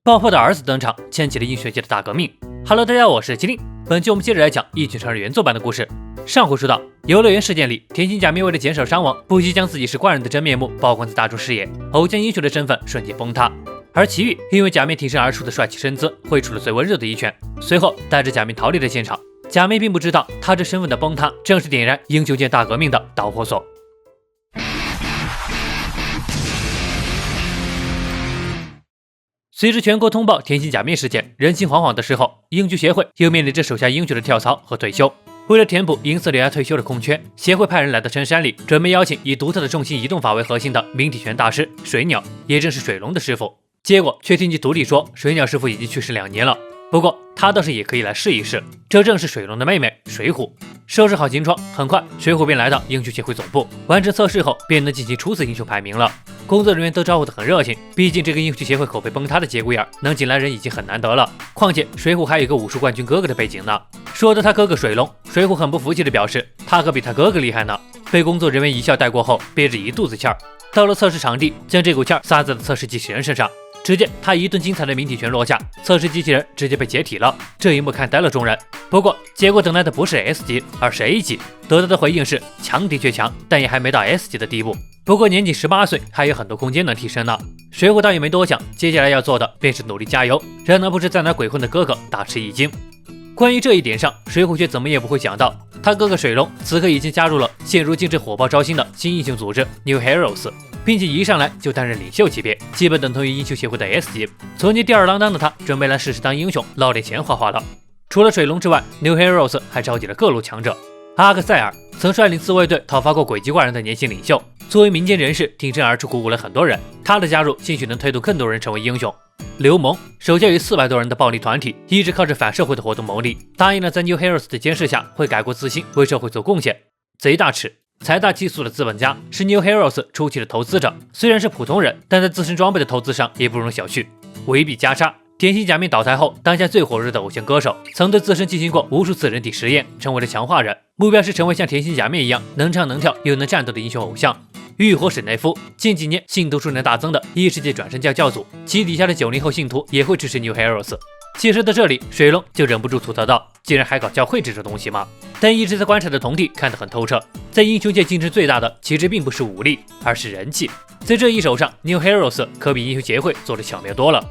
爆破的儿子登场，牵起了英雄界的大革命。Hello， 大家好，我是麒麟。本期我们接着来讲《一拳超人》原作版的故事。上回说到，游乐园事件里，甜心假面为了减少伤亡，不惜将自己是怪人的真面目曝光在大众视野，偶像英雄的身份瞬间崩塌。而奇遇因为假面挺身而出的帅气身姿，挥出了最温柔的一拳，随后带着假面逃离了现场。假面并不知道，他这身份的崩塌，正是点燃英雄界大革命的导火索。随着全国通报甜心假面事件，人心惶惶的时候，英雄协会又面临着手下英雄的跳槽和退休。为了填补银色流崖退休的空缺，协会派人来到深山里，准备邀请以独特的重心移动法为核心的冥体拳大师水鸟，也正是水龙的师傅。结果却听其徒弟说，水鸟师傅已经去世2年了。不过他倒是也可以来试一试。这正是水龙的妹妹水虎。收拾好行装，很快水虎便来到英雄协会总部，完成测试后便能进行初次英雄排名了。工作人员都招呼得很热情，毕竟这个英雄协会口碑崩塌的节骨眼能进来人已经很难得了。况且水虎还有一个武术冠军哥哥的背景呢。说的他哥哥水龙，水虎很不服气的表示，他可比他哥哥厉害呢。被工作人员一笑带过后，憋着一肚子气儿。到了测试场地，将这股气儿撒在了测试机器人身上。只见他一顿精彩的冥体拳落下，测试机器人直接被解体了。这一幕看呆了众人。不过结果等来的不是 S 级，而是 A 级。得到的回应是强的确强，但也还没到 S 级的地步。不过年仅18岁，还有很多空间能提升呢。水虎倒也没多想，接下来要做的便是努力加油，让那不知在哪鬼混的哥哥大吃一惊。关于这一点上，水虎却怎么也不会想到，他哥哥水龙此刻已经加入了现如今这火爆招新的新英雄组织 New Heroes， 并且一上来就担任领袖级别，基本等同于英雄协会的 S 级。从前吊儿郎当的他，准备来试试当英雄，捞点钱花花了。除了水龙之外， New Heroes 还召集了各路强者。阿克塞尔曾率领自卫队讨伐过鬼击怪人的年轻领袖，作为民间人士挺身而出，鼓舞了很多人。他的加入兴许能推动更多人成为英雄。刘蒙手下有400多人的暴力团体，一直靠着反社会的活动牟利，答应了在 New Heroes 的监视下会改过自新，为社会做贡献。贼大齿财大气粗的资本家是 New Heroes 初期的投资者，虽然是普通人，但在自身装备的投资上也不容小觑。维比加沙甜心假面倒台后，当下最火热的偶像歌手，曾对自身进行过无数次人体实验，成为了强化人，目标是成为像甜心假面一样能唱能跳又能战斗的英雄偶像。浴火史内夫近几年信徒数量大增的异世界转生教教主，其底下的90后信徒也会支持 New Heroes。其实到这里，水龙就忍不住吐槽道，竟然还搞教会这种东西吗？但一直在观察的童弟看得很透彻，在英雄界竞争最大的其实并不是武力，而是人气。在这一手上， New Heroes 可比英雄协会做得巧妙多了。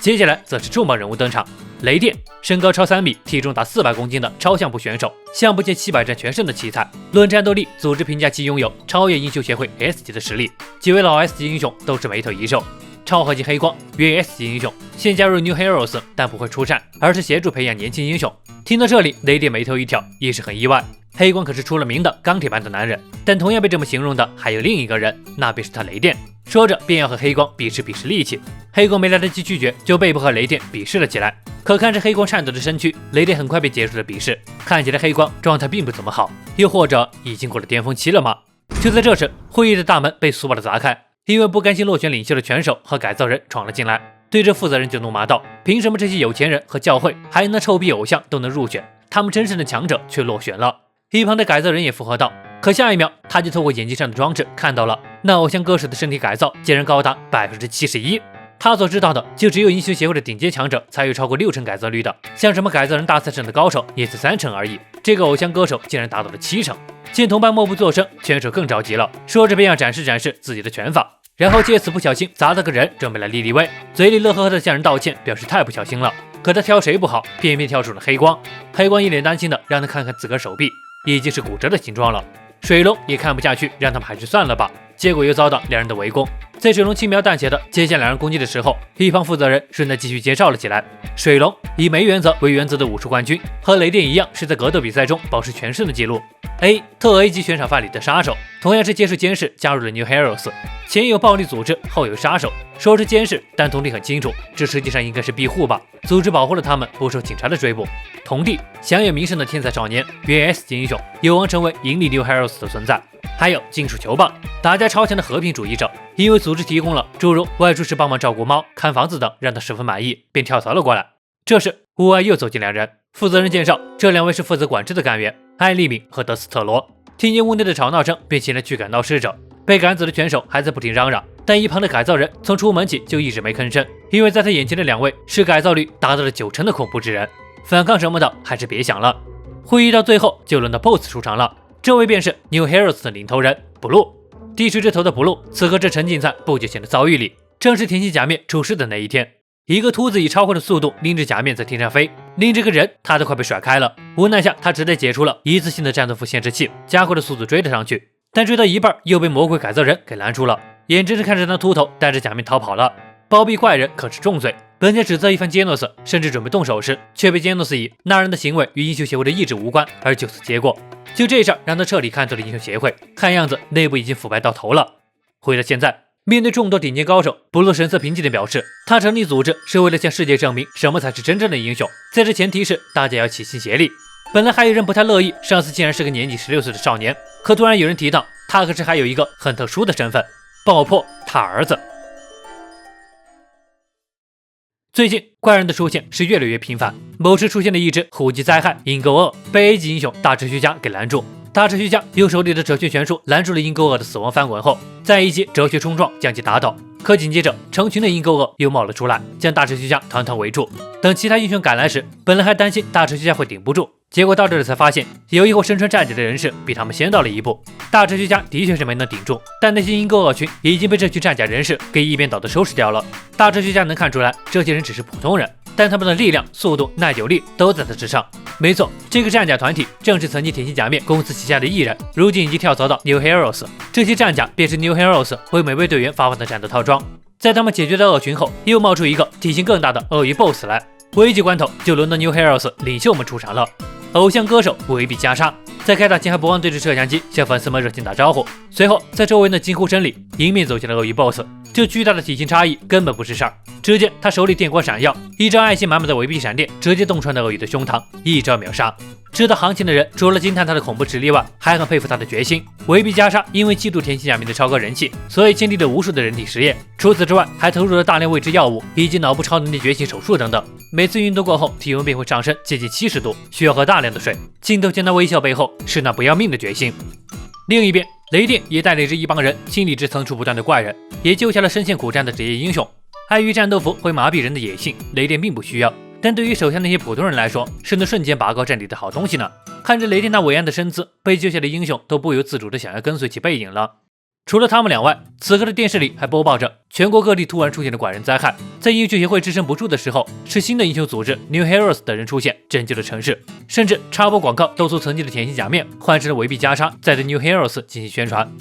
接下来则是重磅人物登场，雷电，身高超3米，体重达400公斤的超相扑选手，相扑界700战全胜的奇才。论战斗力，组织评价其拥有超越英雄协会 S 级的实力。几位老 S 级英雄都是眉头一皱。超合金黑光，原 S 级英雄，现加入 New Heroes， 但不会出战，而是协助培养年轻英雄。听到这里，雷电眉头一挑，也是很意外。黑光可是出了名的钢铁般的男人，但同样被这么形容的还有另一个人，那便是他雷电。说着便要和黑光比试力气，黑光没来得及拒绝，就被迫和雷电比试了起来。可看着黑光颤抖的身躯，雷电很快便结束了比试。看起来黑光状态并不怎么好，又或者已经过了巅峰期了吗？就在这时，会议的大门被粗暴的砸开，因为不甘心落选领袖的拳手和改造人闯了进来，对着负责人就怒骂道：凭什么这些有钱人和教会还有那臭逼偶像都能入选，他们真正的强者却落选了？一旁的改造人也附和道，可下一秒他就透过眼镜上的装置看到了，那偶像歌手的身体改造竟然高达71%。他所知道的就只有英雄协会的顶尖强者才有超过60%改造率的，像什么改造人大赛上的高手也才3%而已，这个偶像歌手竟然达到了7%。见同伴默不作声，拳手更着急了，说着便要展示自己的拳法，然后借此不小心砸到个人，准备来立威，嘴里乐呵呵的向人道歉，表示太不小心了。可他挑谁不好，偏偏挑中了黑光。黑光一脸担心的让他看看自个手臂，已经是骨折的形状了。水龙也看不下去，让他们还是算了吧。结果又遭到2人的围攻。在水龙轻描淡写的接下2人攻击的时候，一旁负责人顺带继续介绍了起来。水龙以没原则为原则的武术冠军，和雷电一样是在格斗比赛中保持全胜的记录。特 A 级悬赏犯里的杀手，同样是接受监视加入了 New Heroes。前有暴力组织，后有杀手。说是监视，但童弟很清楚，这实际上应该是庇护吧。组织保护了他们不受警察的追捕。童弟享有名声的天才少年，原 S 级英雄，有望成为引领 New Heroes 的存在。还有金属球棒，打架超强的和平主义者，因为组织提供了诸如外出时帮忙照顾猫、看房子等，让他十分满意，便跳槽了过来。这时屋外又走进2人，负责人介绍，这2位是负责管制的干员，艾利敏和德斯特罗。听见屋内的吵闹声，便前来驱赶闹事者。被赶走的拳手还在不停嚷嚷，但一旁的改造人从出门起就一直没吭声，因为在他眼前的2位是改造率达到了90%的恐怖之人，反抗什么的还是别想了。会议到最后就轮到 BOSS 出场了，这位便是 New Heroes 的领头人 Blue。低垂着头的 Blue 此刻正沉浸在不久前的遭遇里，正是甜心假面出事的那一天。一个秃子以超快的速度拎着假面在天上飞，拎着个人他都快被甩开了。无奈下他只得解除了一次性的战斗服限制器，加快了速度追了上去，但追到一半又被魔鬼改造人给拦住了，眼睁睁看着那秃头带着假面逃跑了。包庇怪人可是重罪，本家指责一番杰诺斯，甚至准备动手时，却被杰诺斯以那人的行为与英雄协会的意志无关而就此结果。就这事儿让他彻底看透了英雄协会，看样子内部已经腐败到头了。回到现在，面对众多顶尖高手，布鲁神色平静地表示，他成立组织是为了向世界证明什么才是真正的英雄，在这前提是大家要齐心协力。本来还有人不太乐意，上司竟然是个年仅16岁的少年，可突然有人提到，他可是还有一个很特殊的身份，爆破他儿子。最近怪人的出现是越来越频繁，某时出现了一只虎级灾害鹰钩鳄，被 A 级英雄大哲学家给拦住。大哲学家用手里的哲学拳术拦住了鹰钩鳄的死亡翻滚后，再一记哲学冲撞将其打倒。可紧接着，成群的鹰钩鳄又冒了出来，将大哲学家团团围住。等其他英雄赶来时，本来还担心大哲学家会顶不住，结果到这里才发现，有一伙身穿战甲的人士比他们先到了一步。大哲学家的确是没能顶住，但那些鹰钩鳄群已经被这群战甲人士给一边倒的收拾掉了。大哲学家能看出来，这些人只是普通人，但他们的力量、速度、耐久力都在他之上。没错，这个战甲团体正是曾经甜心假面公司旗下的艺人，如今已经跳槽到 New Heroes。这些战甲便是 New Heroes 为每位队员发放的战斗套装。在他们解决了鳄群后，又冒出一个体型更大的鳄鱼 BOSS 来。危急关头，就轮到 New Heroes 领袖们出场了。偶像歌手维比加莎在开打前还不忘对着摄像机向粉丝们热情打招呼，随后在周围的惊呼声里迎面走进了鳄鱼 BOSS。这巨大的体型差异根本不是事儿，只见他手里电光闪耀，一招爱心满满的维臂闪电直接洞穿了鳄鱼的胸膛，一招秒杀。知道行情的人除了惊叹他的恐怖实力外，还很佩服他的决心。维比加莎因为嫉妒甜心假面的超高人气，所以经历了无数的人体实验，除此之外还投入了大量未知药物以及脑部超能力觉醒手术等等。每次运动过后，体温便会上升接近70度，需要喝大量的水。镜头见他微笑背后是那不要命的决心。另一边，雷电也带领着一帮人清理着层出不穷的怪人，也救下了身陷苦战的职业英雄。碍于战斗服会麻痹人的野性，雷电并不需要，但对于手下那些普通人来说，是能瞬间拔高战力的好东西呢。看着雷电那伟岸的身姿，被救下的英雄都不由自主的想要跟随其背影了。除了他们2外，此刻的电视里还播报着全国各地突然出现的怪人灾害。在英雄协会支撑不住的时候，是新的英雄组织 New Heroes 的人出现，拯救了城市，甚至插播广告都从曾经的甜心假面换成了维比加莎，在对 New Heroes 进行宣传。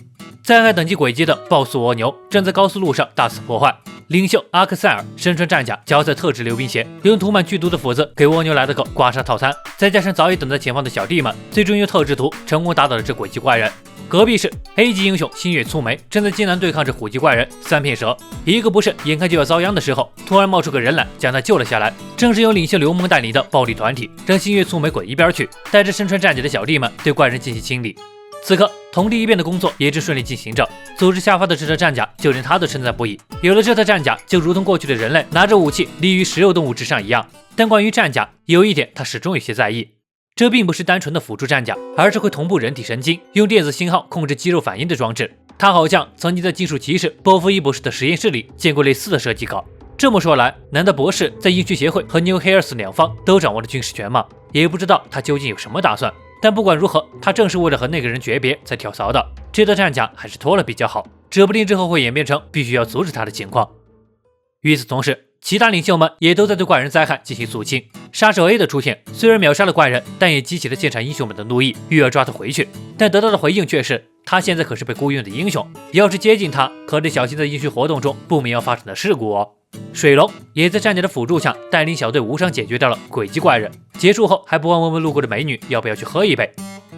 灾害等级轨迹的暴速蜗牛正在高速路上大肆破坏。领袖阿克塞尔身穿战甲，脚踩特制溜冰鞋，用涂满剧毒的斧子给蜗牛来了个刮痧套餐，再加上早已等在前方的小弟们，最终用特制图成功打倒了这诡计怪人。隔壁是 A 级英雄星月粗眉，正在艰难对抗着虎级怪人三片蛇。一个不慎眼看就要遭殃的时候，突然冒出个人来将他救了下来。正是由领袖刘蒙带领的暴力团体，让星月粗眉滚一边去，带着身穿战甲的小弟们对怪人进行清理。此刻同地一边的工作也正顺利进行着，组织下发的这套战甲就连他都称赞不已。有了这套战甲，就如同过去的人类拿着武器立于食肉动物之上一样。但关于战甲，有一点他始终有些在意，这并不是单纯的辅助战甲，而是会同步人体神经，用电子信号控制肌肉反应的装置。他好像曾经在金属骑士波夫伊博士的实验室里见过类似的设计稿。这么说来，难道博士在英雄协会和 New Heroes 两方都掌握了军事权吗？也不知道他究竟有什么打算。但不管如何，他正是为了和那个人诀别才跳槽的。这套战甲还是脱了比较好，指不定之后会演变成必须要阻止他的情况。与此同时，其他领袖们也都在对怪人灾害进行肃清。杀手 A 的出现虽然秒杀了怪人，但也激起了现场英雄们的怒意，欲要抓他回去。但得到的回应却是，他现在可是被雇佣的英雄，要是接近他，可得小心在英雄活动中不免要发生的事故哦。水龙也在战甲的辅助下，带领小队无伤解决掉了诡计怪人。结束后，还不忘问问路过的美女要不要去喝一杯。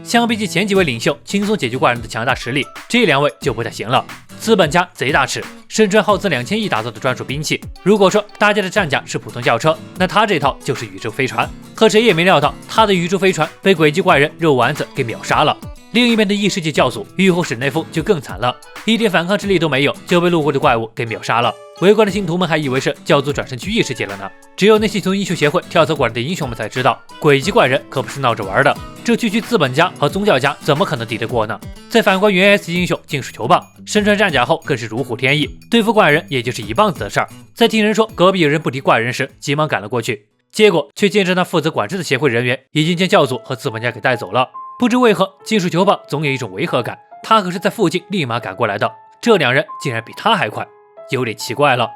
相比起前几位领袖轻松解决怪人的强大实力，这2位就不太行了。资本家贼大尺，身穿耗资2000亿打造的专属兵器。如果说大家的战甲是普通轿车，那他这套就是宇宙飞船。可谁也没料到，他的宇宙飞船被诡计怪人肉丸子给秒杀了。另一边的异世界教祖浴后史内夫就更惨了，一点反抗之力都没有，就被路过的怪物给秒杀了。围观的信徒们还以为是教祖转身去异世界了呢。只有那些从英雄协会跳槽过来的英雄们才知道，诡计怪人可不是闹着玩的，这区区资本家和宗教家怎么可能敌得过呢？再反观原 S 英雄金属球棒，身穿战甲后更是如虎添翼，对付怪人也就是一棒子的事儿。在听人说隔壁有人不敌怪人时，急忙赶了过去，结果却见证那负责管制的协会人员已经将教主和资本家给带走了。不知为何，金属球棒总有一种违和感，他可是在附近立马赶过来的，这两人竟然比他还快，有点奇怪了。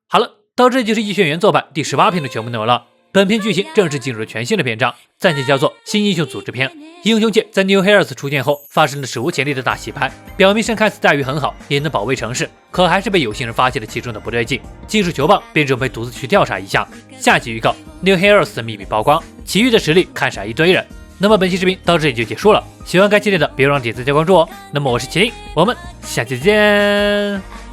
好了，到这就是《异轩辕》作版第18篇的全部内容了。本片剧情正式进入了全新的篇章，暂且叫做新英雄组织篇。英雄界在 New Heroes 出现后发生了史无前例的大洗牌，表面上看似待遇很好，也能保卫城市，可还是被有心人发现了其中的不对劲。金属球棒便准备独自去调查一下。下集预告 New Heroes 的秘密曝光，其余的实力看傻一堆人。那么本期视频到这里就结束了，喜欢该系列的别忘了点赞加关注哦。那么我是麒麟，我们下期见。